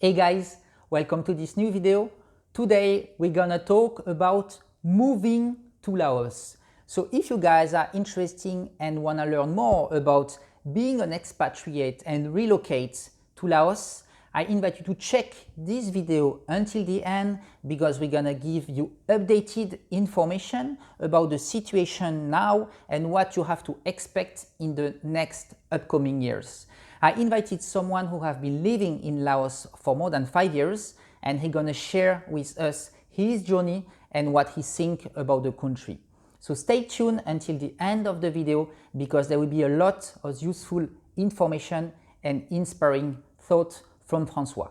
Hey guys, welcome to this new video. Today we're gonna talk about moving to Laos. So if you guys are interested and wanna learn more about being an expatriate and relocate to Laos, I invite you to check this video until the end because we're gonna give you updated information about the situation now and what you have to expect in the next upcoming years. I invited someone who have been living in Laos for more than 5 years, and he's gonna share with us his journey and what he think about the country. So stay tuned until the end of the video because there will be a lot of useful information and inspiring thoughts from Francois.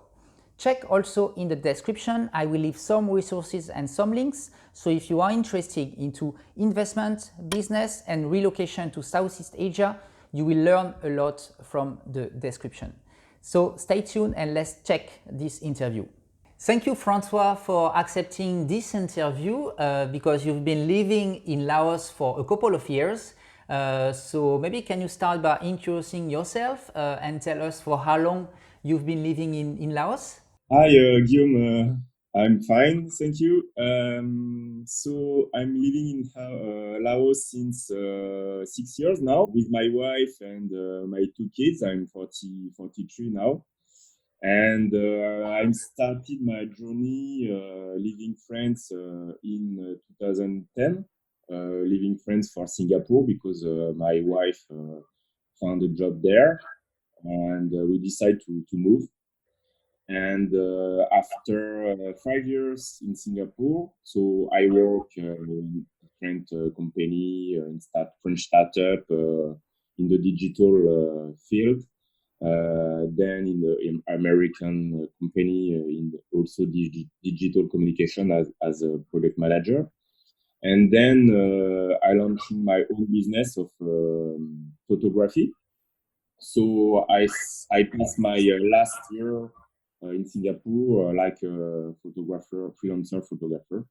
Check also in the description, I will leave some resources and some links. So if you are interested into investment, business and relocation to Southeast Asia, you will learn a lot from the description. So stay tuned and let's check this interview. Thank you, Francois, for accepting this interview because you've been living in Laos for a couple of years. So maybe can you start by introducing yourself and tell us for how long you've been living in Laos? Hi, Guillaume. I'm fine, thank you. So I'm living in Laos since 6 years now with my wife and my two kids. I'm 43 now. And I started my journey leaving France in 2010, leaving France for Singapore because my wife found a job there and we decided to move. And after 5 years in Singapore, so I work in different company in French startup in the digital field. Then in the American company in also digital communication as a product manager. And then I launched my own business of photography. So I passed my last year in Singapore like a photographer, freelancer photographer,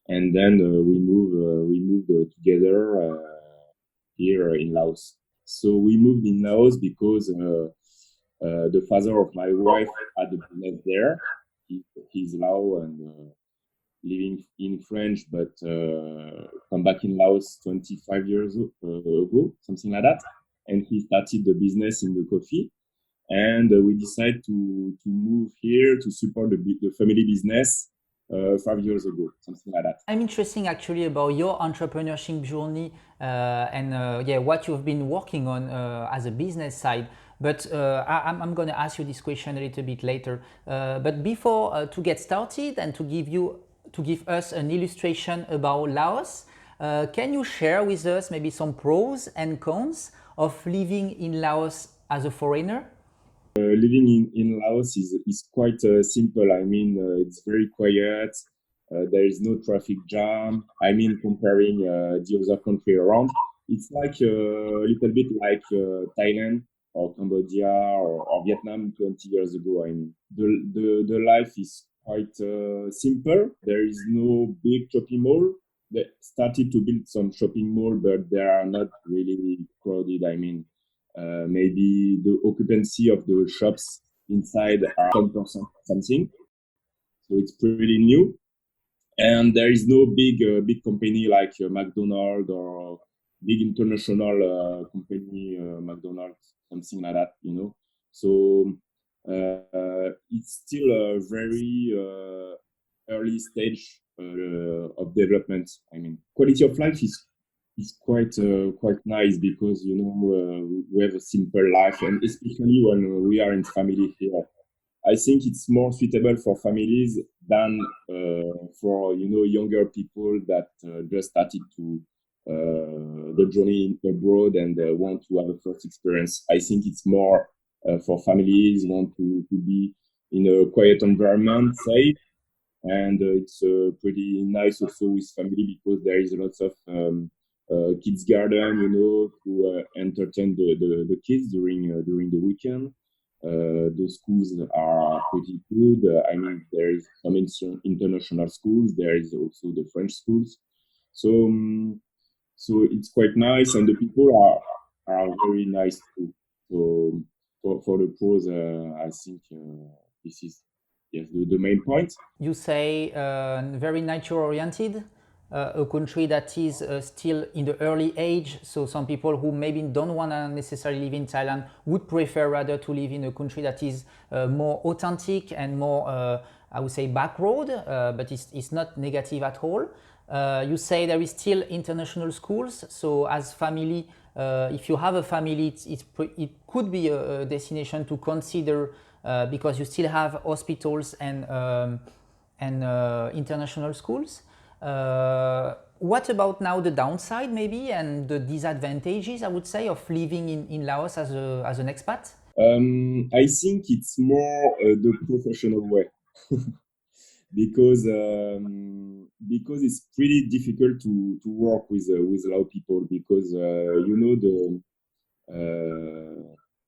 and then we moved together here in Laos. So we moved in Laos because the father of my wife had a business there. He's Lao and living in French, but come back in Laos 25 years ago, something like that. And he started the business in the coffee. And we decided to move here to support the family business 5 years ago, something like that. I'm interested actually about your entrepreneurship journey and yeah, what you've been working on as a business side. But I'm going to ask you this question a little bit later. But before to get started and to give us an illustration about Laos, can you share with us maybe some pros and cons of living in Laos as a foreigner? Living in Laos is quite simple. I mean, it's very quiet. There is no traffic jam. I mean, comparing the other country around, it's like a little bit like Thailand or Cambodia or Vietnam 20 years ago. I mean, the life is quite simple. There is no big shopping mall. They started to build some shopping mall, but they are not really crowded. I mean, maybe the occupancy of the shops inside are 10% something. So it's pretty new. And there is no big company like McDonald's or big international company, McDonald's, something like that, you know. So it's still a very early stage of development. I mean, quality of life is quite nice because you know we have a simple life, and especially when we are in family here. I think it's more suitable for families than for you know younger people that just started to the journey abroad and want to have a first experience. I think it's more for families want to be in a quiet environment, safe, and it's pretty nice also with family because there is lots of kids garden, you know, to entertain the kids during the weekend. The schools are pretty good. I mean, there is some international schools. There is also the French schools. So, so it's quite nice, and the people are very nice too. So, for the pros, I think this is yes, the main point. You say very nature oriented, a country that is still in the early age. So some people who maybe don't want to necessarily live in Thailand would prefer rather to live in a country that is more authentic and more, I would say, back road, but it's not negative at all. You say there is still international schools. So as family, if you have a family, it could be a destination to consider because you still have hospitals and international schools. What about now the downside maybe and the disadvantages, I would say, of living in Laos as an expat? I think it's more the professional way because it's pretty difficult to work with Lao people because you know the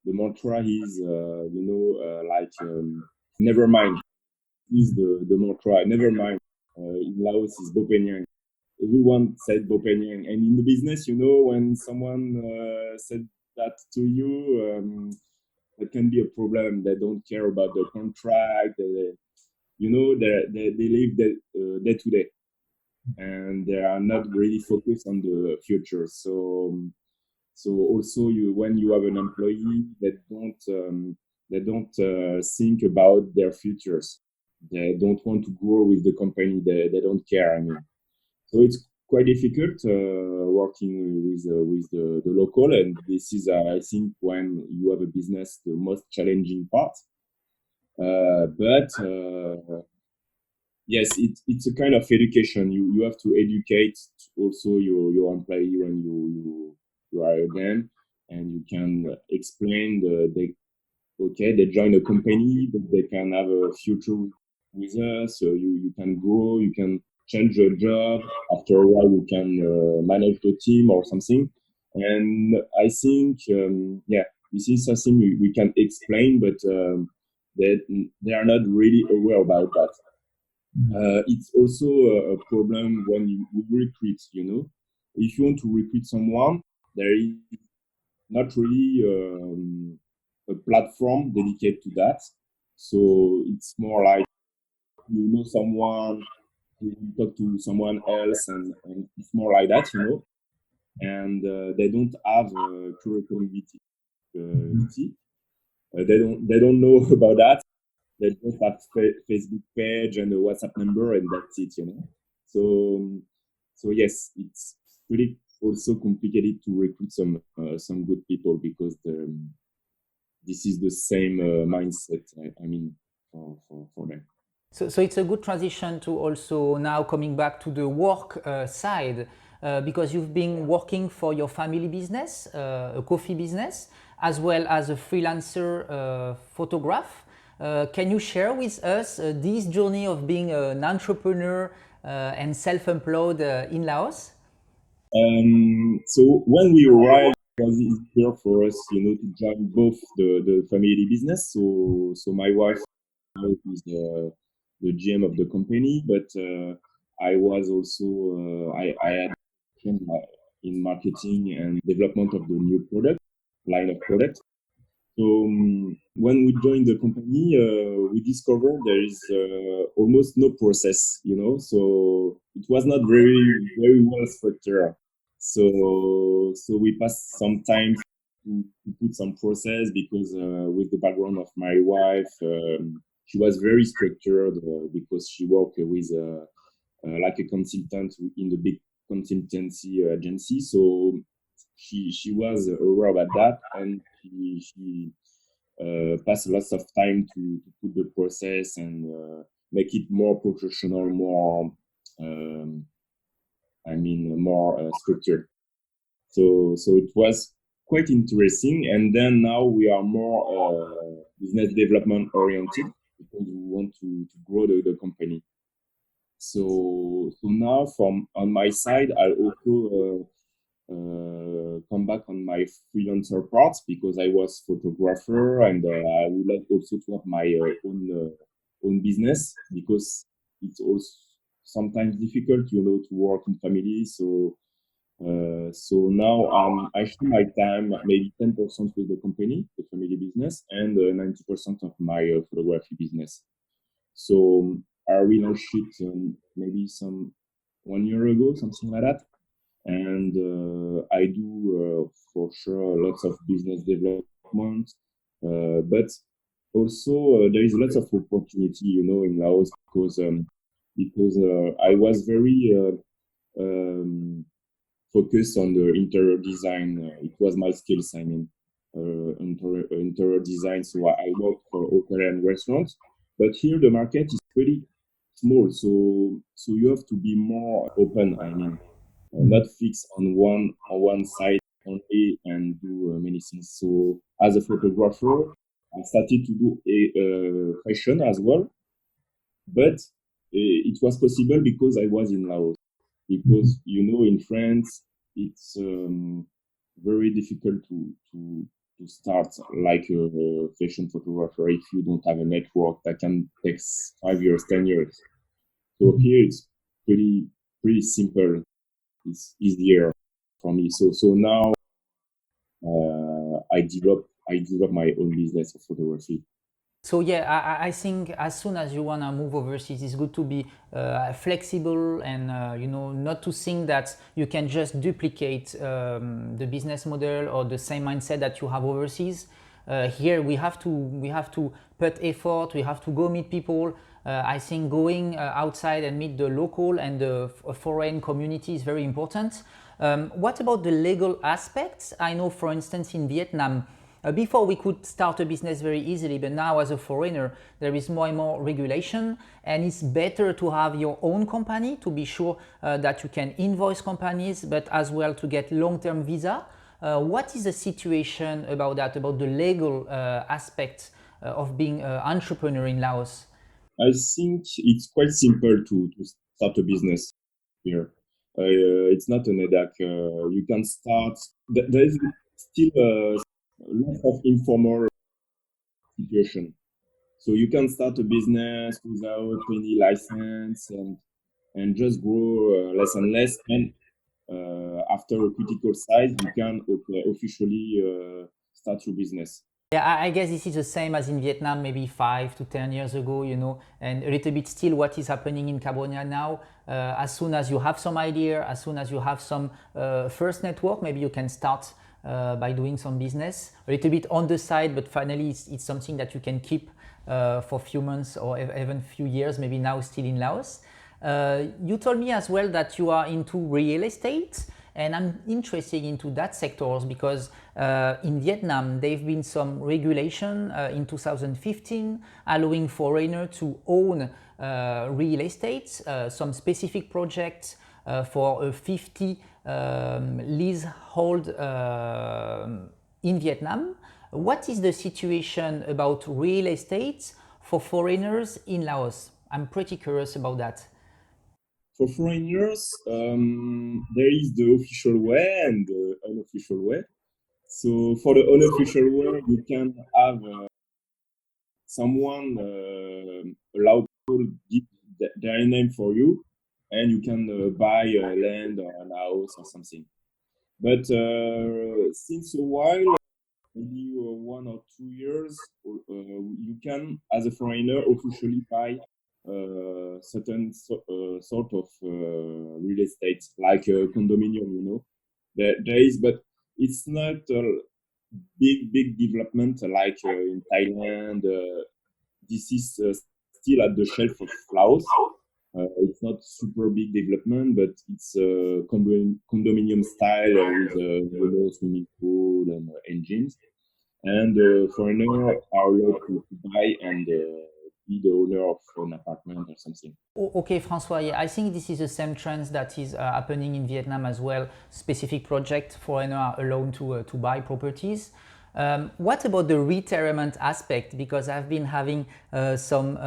mantra is like never mind is the mantra never mind in Laos is Bopenyang. Everyone said Bopenyang, and in the business, you know, when someone said that to you, that can be a problem. They don't care about the contract. You know, they live day to day, and they are not really focused on the future. So also you when you have an employee that don't think about their futures. They don't want to grow with the company. They don't care. I mean, so it's quite difficult working with the local, and this is I think when you have a business the most challenging part. But yes, it's a kind of education. You have to educate also your employee when you hire them, and you can explain they okay they join a company, but they can have a future with us. So you can grow, you can change your job. After a while, you can manage the team or something. And I think yeah, this is something we can explain, but they are not really aware about that. It's also a problem when you recruit, you know. If you want to recruit someone, there is not really a platform dedicated to that. So it's more like you know someone, you talk to someone else, and it's more like that, you know. And they don't have curriculum vitae. VT. They don't know about that. They just have Facebook page and a WhatsApp number, and that's it, you know. So so yes, it's pretty also complicated to recruit some good people because this is the same mindset. I mean, for them. So it's a good transition to also now coming back to the work side because you've been working for your family business, a coffee business, as well as a freelancer photograph. Can you share with us this journey of being an entrepreneur and self-employed in Laos? So when we arrived, it was easier for us, you know, to join both the family business. So my wife is the GM of the company, but I was also I had in marketing and development of the new product line of product. So when we joined the company, we discovered there is almost no process, you know. So it was not very well structured. So we passed some time to put some process because with the background of my wife, she was very structured because she worked with like a consultant in the big consultancy agency. So she was aware about that, and she passed lots of time to put the process and make it more professional, more I mean more structured. So it was quite interesting. And then now we are more business development oriented because we want to grow the company. So now from on my side, I also come back on my freelancer part because I was photographer, and I would like also to have my own business because it's also sometimes difficult, you know, to work in family. So now I share my time maybe 10% with the company, the family business, and 90% of my photography business. So I relaunched it maybe 1 year ago, something like that. And I do for sure lots of business development, but also there is lots of opportunity, in Laos because I was very focused on the interior design. It was my skills, I mean, interior design. So I worked for hotel and restaurants, but here the market is pretty small. So you have to be more open. I mean, not fixed on one side only and do many things. So as a photographer, I started to do a fashion as well, but it was possible because I was in Laos. Because in France, it's very difficult to start like a fashion photographer if you don't have a network that can take 5 years, 10 years. So here it's pretty simple. It's easier for me. So now I develop my own business of photography. So yeah, I think as soon as you wanna move overseas, it's good to be flexible and not to think that you can just duplicate the business model or the same mindset that you have overseas. Here we have to put effort. We have to go meet people. I think going outside and meet the local and the foreign community is very important. What about the legal aspects? I know, for instance, in Vietnam, before we could start a business very easily, but now as a foreigner, there is more and more regulation, and it's better to have your own company to be sure that you can invoice companies, but as well to get long-term visa. What is the situation about that, about the legal aspect of being an entrepreneur in Laos? I think it's quite simple to start a business here. It's not an headache. You can start. There is still a lot of informal situation. So you can start a business without any license and just grow less and less. And after a critical size, you can officially start your business. Yeah, I guess this is the same as in Vietnam, maybe 5 to 10 years ago, and a little bit still what is happening in Cambodia now. As soon as you have some idea, as soon as you have some first network, maybe you can start by doing some business, a little bit on the side, but finally it's something that you can keep for a few months or even few years, maybe now still in Laos. You told me as well that you are into real estate. And I'm interested into that sectors because in Vietnam, there have been some regulation in 2015 allowing foreigners to own real estate, some specific projects for a 50 leasehold in Vietnam. What is the situation about real estate for foreigners in Laos? I'm pretty curious about that. For foreigners, there is the official way and the unofficial way. So for the unofficial way, you can have someone allow people give their name for you, and you can buy a land or an house or something. But since a while, maybe 1 or 2 years, you can, as a foreigner, officially buy certain sort of real estate, like a condominium. There is, but it's not a big development like in Thailand. This is still at the shelf of Laos. It's not super big development, but it's condominium style with swimming pool and engines. And foreigners are allowed to buy and be the owner of an apartment or something. Okay, Francois, yeah, I think this is the same trend that is happening in Vietnam as well. Specific project, foreigners are allowed to buy properties. What about the retirement aspect? Because I've been having some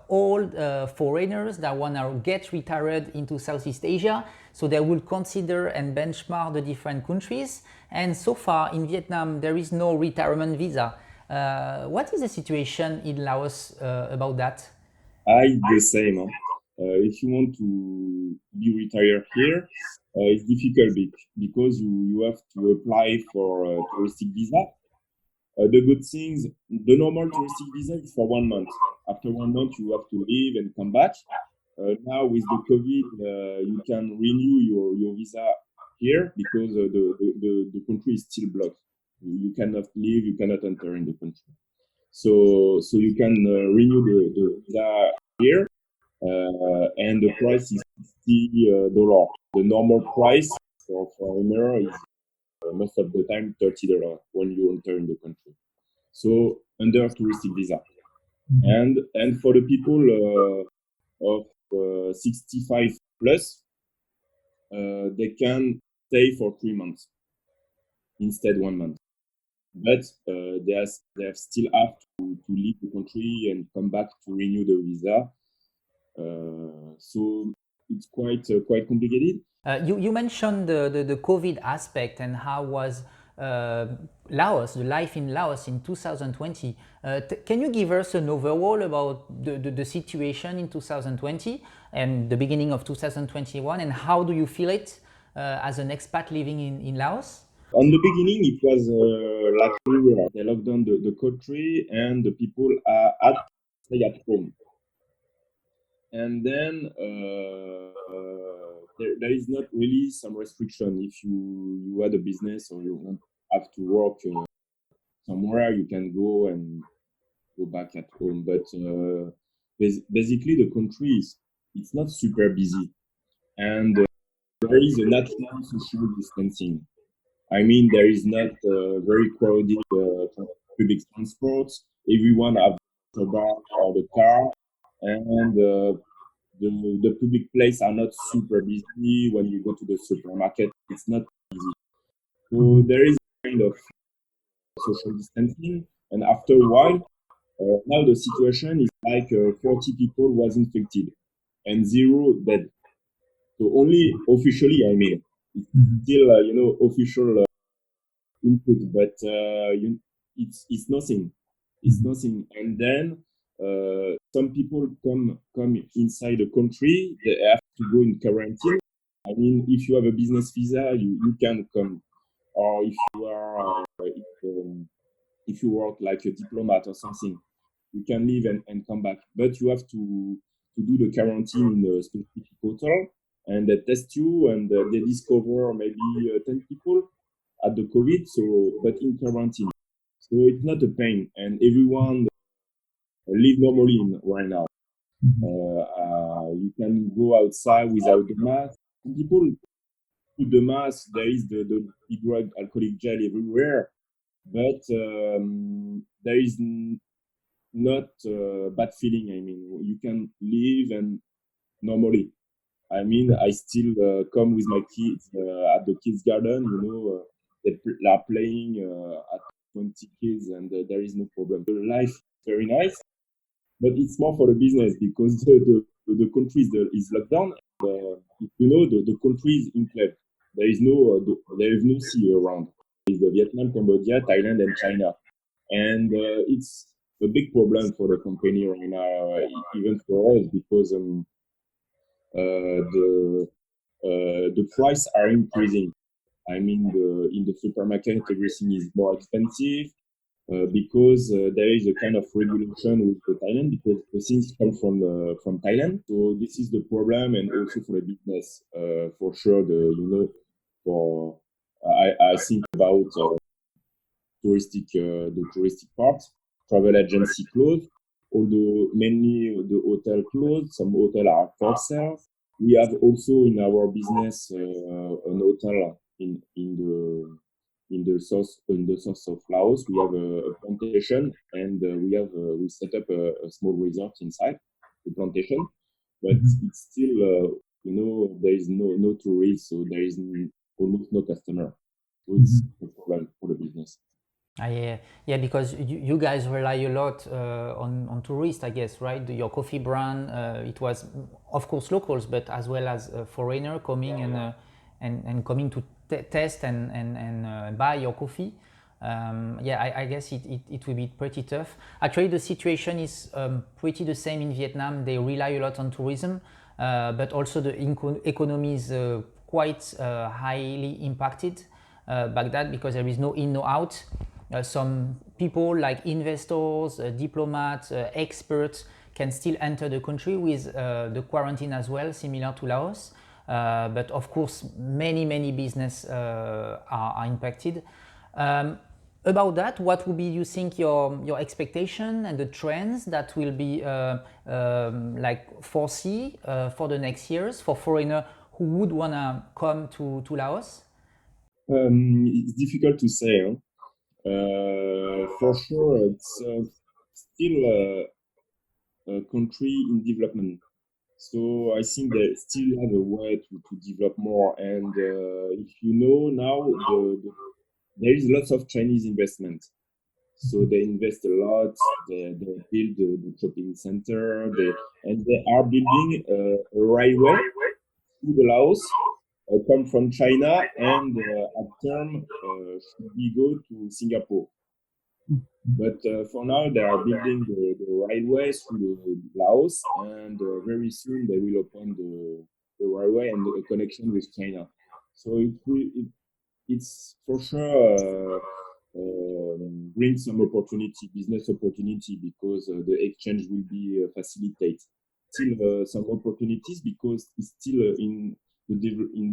old foreigners that want to get retired into Southeast Asia. So they will consider and benchmark the different countries. And so far in Vietnam, there is no retirement visa. What is the situation in Laos about that? The same. Huh? If you want to be retired here, it's difficult because you have to apply for a touristic visa. The good things, the normal touristic visa is for 1 month. After 1 month, you have to leave and come back. Now with the COVID, you can renew your visa here because the country is still blocked. You cannot leave, you cannot enter in the country. So you can renew the visa here, and the price is $60. The normal price for foreigner is most of the time $30 when you enter in the country. So under touristic visa, and for the people of 65 plus, they can stay for 3 months instead 1 month. But they have still have to leave the country and come back to renew the visa. So it's quite complicated. You mentioned the COVID aspect and how was Laos, the life in Laos in 2020. Can you give us an overall about the situation in 2020 and the beginning of 2021, and how do you feel it as an expat living in Laos? On the beginning, it was like everywhere. They locked down the country and the people had to stay at home. And then there is not really some restriction. If you had a business or you want have to work somewhere, you can go and go back at home. But basically, the country it's not super busy, and there is a natural social distancing. I mean, there is not very crowded public transport. Everyone have the bar or the car, and the public place are not super busy. When you go to the supermarket, it's not busy. So there is a kind of social distancing, and after a while, now the situation is like 40 people was infected and 0 dead. So only officially, I mean, it's still official input, but it's nothing. It's nothing. And then some people come inside the country. They have to go in quarantine. I mean, if you have a business visa, you can come, or if you are if you work like a diplomat or something, you can leave and come back. But you have to do the quarantine in a specific hotel, and they test you, and they discover maybe 10 people at the COVID, so but in quarantine. So it's not a pain, and everyone live normally right now. You can go outside without the mask. People put the mask. There is the drug alcoholic gel everywhere, but there is not bad feeling. I mean, you can live and normally. I mean, I still come with my kids at the kids garden. They are playing at 20 kids, and there is no problem. The life is very nice, but it's more for the business because the country is locked down. The country is enclave. There is no sea around. It's Vietnam, Cambodia, Thailand, and China, and it's a big problem for the company right now, even for us, because the price are increasing. I mean, in the supermarket, everything is more expensive because there is a kind of regulation with the Thailand because the things come from Thailand. So this is the problem, and also for the business, for sure. For I think about the touristic part, travel agency closed, although mainly the hotel closed. Some hotel are for sale. We have also in our business an hotel in the south of Laos. We have a plantation, and we set up a small resort inside the plantation, but it's still there is no tourists, so there is almost no customer. So it's a problem for the business. Yeah, because you guys rely a lot on tourists, I guess, right? Your coffee brand, it was, of course, locals, but as well as a foreigner coming and coming to test and buy your coffee. I guess it will be pretty tough. Actually, the situation is pretty the same in Vietnam. They rely a lot on tourism, but also the economy is quite highly impacted back that because there is no in, no out. some people like investors, diplomats, experts can still enter the country with the quarantine as well, similar to Laos. But of course, many business are impacted. About that, what would be, you think, your expectation and the trends that will be like foresee for the next years for foreigner who would wanna come to Laos? It's difficult to say. Huh? For sure, it's still a country in development. So I think they still have a way to develop more. And if you know now, there is lots of Chinese investment. So they invest a lot. They build the shopping center. And they are building a railway to the Laos, come from China, and at term should be go to Singapore. But for now, they are building the railway through the Laos, and very soon they will open the railway and the connection with China. So it's for sure bring some opportunity, business opportunity, because the exchange will be facilitated. Still some opportunities because it's still in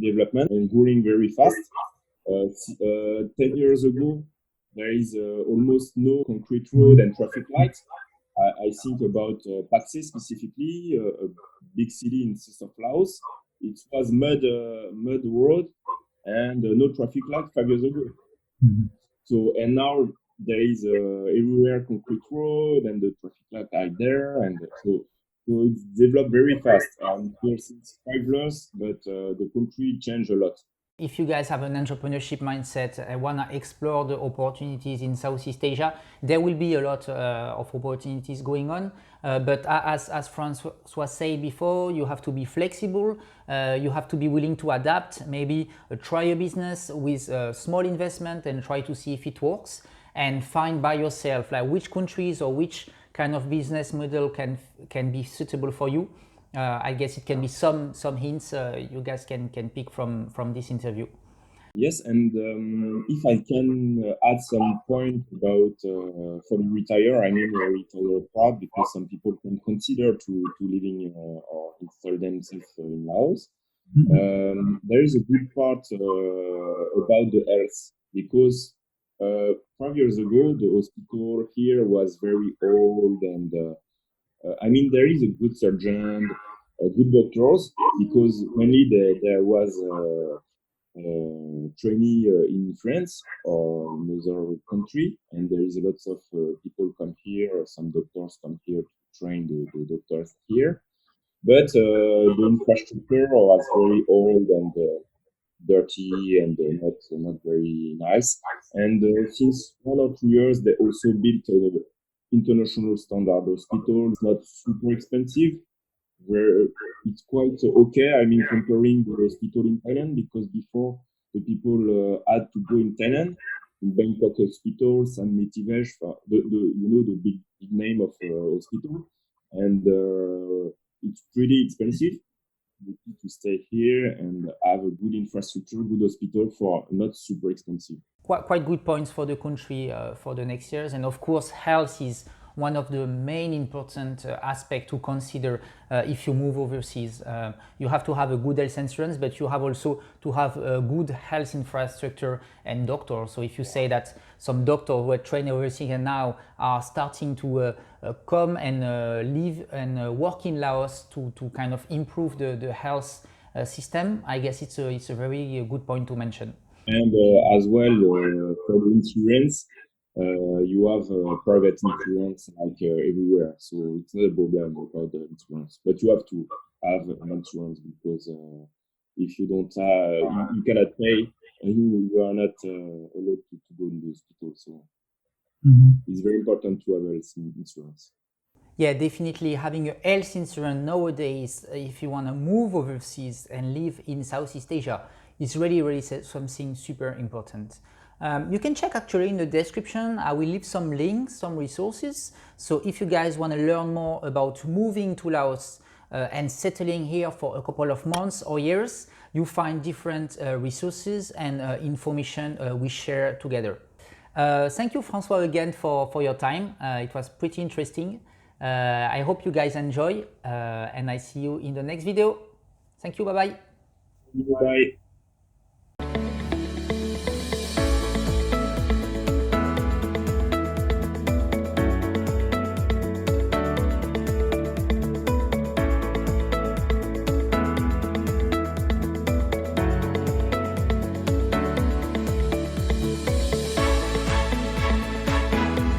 development and growing very fast. 10 years ago, there is almost no concrete road and traffic lights. I think about Paxe specifically, a big city in south of Laos. It was mud road and no traffic light 5 years ago. So, and now there is everywhere concrete road and the traffic light are there, and so it's developed very fast. I'm here since 5 years, but the country changed a lot. If you guys have an entrepreneurship mindset and want to explore the opportunities in Southeast Asia, there will be a lot of opportunities going on. But as Francois said before, you have to be flexible. You have to be willing to adapt, maybe try a business with a small investment and try to see if it works, and find by yourself like which countries or which kind of business model can be suitable for you. I guess it can be some hints you guys can pick from this interview. Yes, and if I can add some point about for the retire, I mean retire part, because some people can consider to living or install themselves in Laos. There is a good part about the health, because 5 years ago the hospital here was very old, and I mean, there is a good surgeon, good doctors, because mainly there was trainee in France or in other country, and there is lots of people come here. Some doctors come here to train the doctors here, but the infrastructure was very old and dirty and not very nice. And since 1 or 2 years, they also built international standard hospital. It's not super expensive, where it's quite okay. I mean, comparing the hospital in Thailand, because before the people had to go in Thailand, in Bangkok hospital, San Mitivesh, the big name of hospital, and it's pretty expensive to stay here and have a good infrastructure, good hospital for not super expensive. Quite good points for the country for the next years, and of course health is one of the main important aspects to consider if you move overseas. You have to have a good health insurance, but you have also to have a good health infrastructure and doctors. So if you say that some doctors who are trained overseas and now are starting to come and live and work in Laos to kind of improve the health system, I guess it's a very good point to mention. And as well, for the insurance, you have private insurance like everywhere, so it's not a problem about the insurance. But you have to have an insurance, because if you don't have, you cannot pay, and you are not allowed to go in the hospital. So it's very important to have health insurance. Yeah, definitely having a health insurance nowadays, if you want to move overseas and live in Southeast Asia, is really something super important. You can check actually in the description. I will leave some links, some resources. So if you guys want to learn more about moving to Laos and settling here for a couple of months or years, you find different resources and information we share together. Thank you, Francois, again for your time. It was pretty interesting. I hope you guys enjoy, and I see you in the next video. Thank you. Bye-bye. Bye.